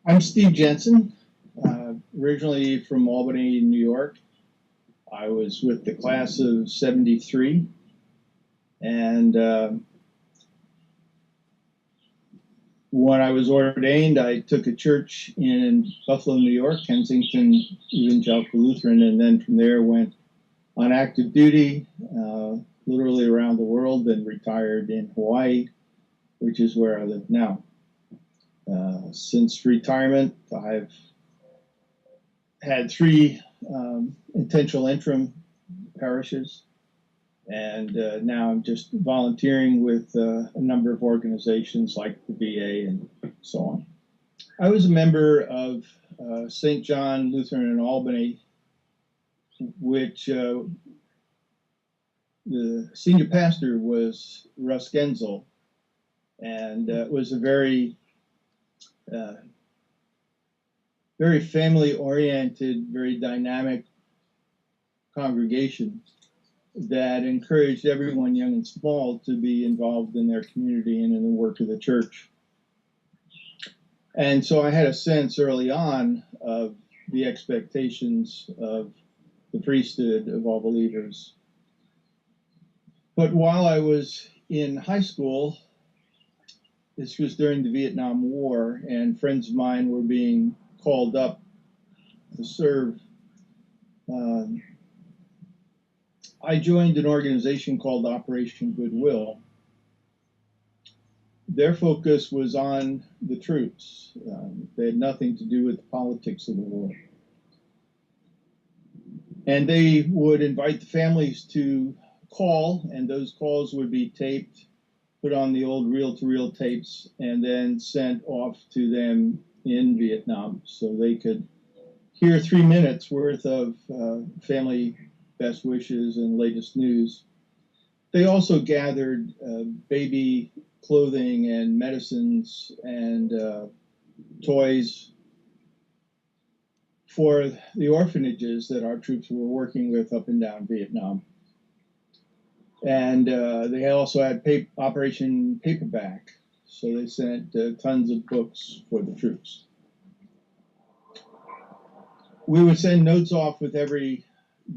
I'm Steve Jensen, originally from Albany, New York. I was with the class of '73, and when I was ordained, I took a church in Buffalo, New York, Kensington Evangelical Lutheran, and then from there went on active duty, literally around the world, and retired in Hawaii, which is where I live now. Since retirement, I've had three intentional interim parishes, and now I'm just volunteering with a number of organizations like the VA and so on. I was a member of St. John Lutheran in Albany, which the senior pastor was Russ Genzel, and it was a very family-oriented, very dynamic congregation that encouraged everyone, young and small, to be involved in their community and in the work of the church. And so I had a sense early on of the expectations of the priesthood of all believers. But while I was in high school, this was during the Vietnam War, and friends of mine were being called up to serve. I joined an organization called Operation Goodwill. Their focus was on the troops. They had nothing to do with the politics of the war. And they would invite the families to call, and those calls would be taped, put on the old reel-to-reel tapes, and then sent off to them in Vietnam so they could hear 3 minutes worth of family best wishes and latest news. They also gathered baby clothing and medicines and toys for the orphanages that our troops were working with up and down Vietnam. And they also had Operation Paperback, so they sent tons of books for the troops. We would send notes off with every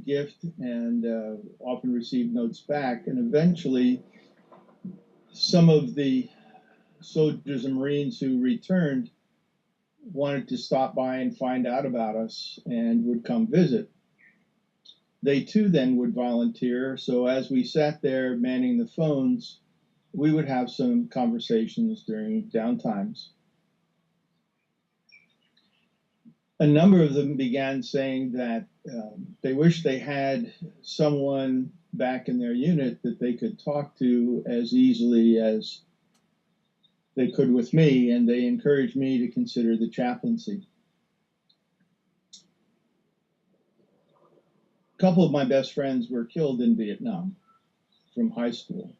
gift and often receive notes back. And eventually, some of the soldiers and Marines who returned wanted to stop by and find out about us and would come visit. They too then would volunteer. So as we sat there manning the phones, we would have some conversations during downtimes. A number of them began saying that they wish they had someone back in their unit that they could talk to as easily as they could with me, and they encouraged me to consider the chaplaincy. A couple of my best friends were killed in Vietnam from high school,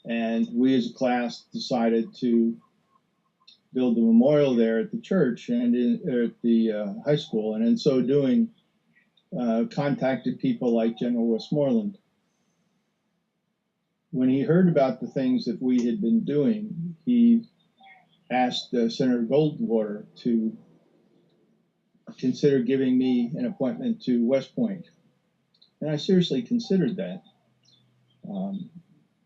and we as a class decided to build a memorial there at the church and at the high school, and in so doing, contacted people like General Westmoreland. When he heard about the things that we had been doing, he asked Senator Goldwater to consider giving me an appointment to West Point. And I seriously considered that.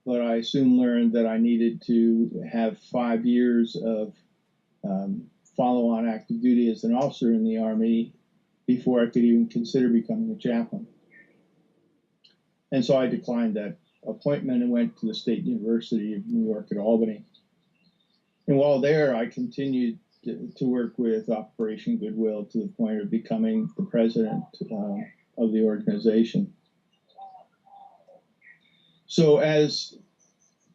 But I soon learned that I needed to have 5 years of follow-on active duty as an officer in the Army before I could even consider becoming a chaplain. And so I declined that appointment and went to the State University of New York at Albany. And while there, I continued to work with Operation Goodwill to the point of becoming the president of the organization. So as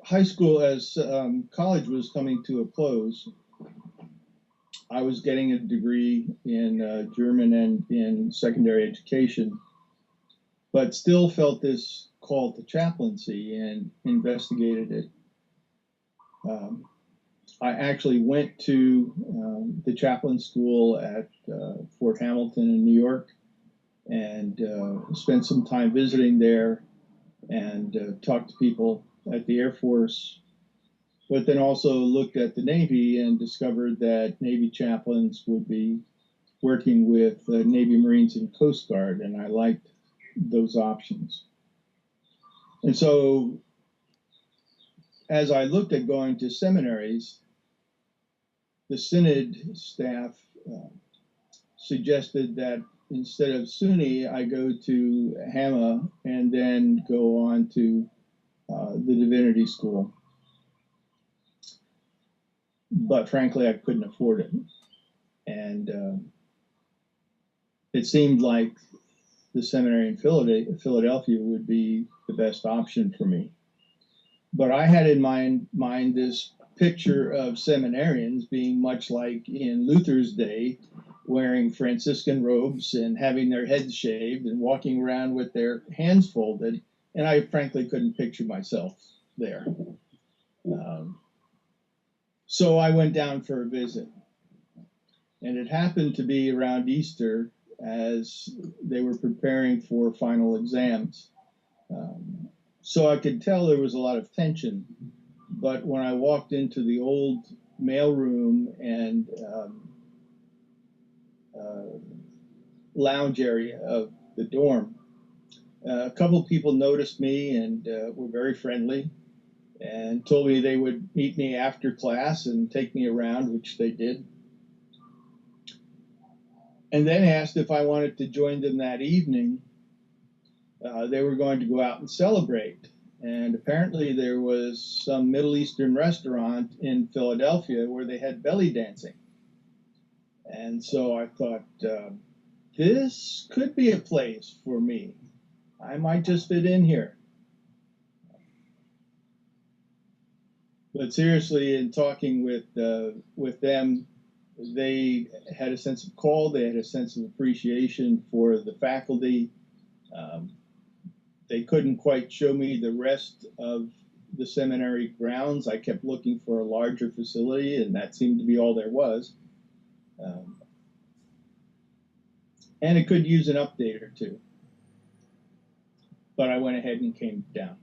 college was coming to a close, I was getting a degree in German and in secondary education, but still felt this call to chaplaincy and investigated it. I actually went to the chaplain school at Fort Hamilton in New York and spent some time visiting there and talked to people at the Air Force but then also looked at the Navy and discovered that Navy chaplains would be working with Navy Marines and Coast Guard, and I liked those options. And so as I looked at going to seminaries, the Synod staff suggested that instead of SUNY, I go to Hama and then go on to the Divinity School. But frankly, I couldn't afford it. And it seemed like the seminary in Philadelphia would be the best option for me. But I had in mind this picture of seminarians being much like in Luther's day, wearing Franciscan robes and having their heads shaved and walking around with their hands folded. And I frankly couldn't picture myself there. So I went down for a visit. And it happened to be around Easter as they were preparing for final exams. So I could tell there was a lot of tension. But when I walked into the old mailroom and lounge area of the dorm, a couple of people noticed me and were very friendly and told me they would meet me after class and take me around, which they did. And then asked if I wanted to join them that evening. They were going to go out and celebrate. And apparently there was some Middle Eastern restaurant in Philadelphia where they had belly dancing. And so I thought, this could be a place for me. I might just fit in here. But seriously, in talking with them, they had a sense of call. They had a sense of appreciation for the faculty. They couldn't quite show me the rest of the seminary grounds. I kept looking for a larger facility, and that seemed to be all there was. And it could use an update or two. But I went ahead and came down.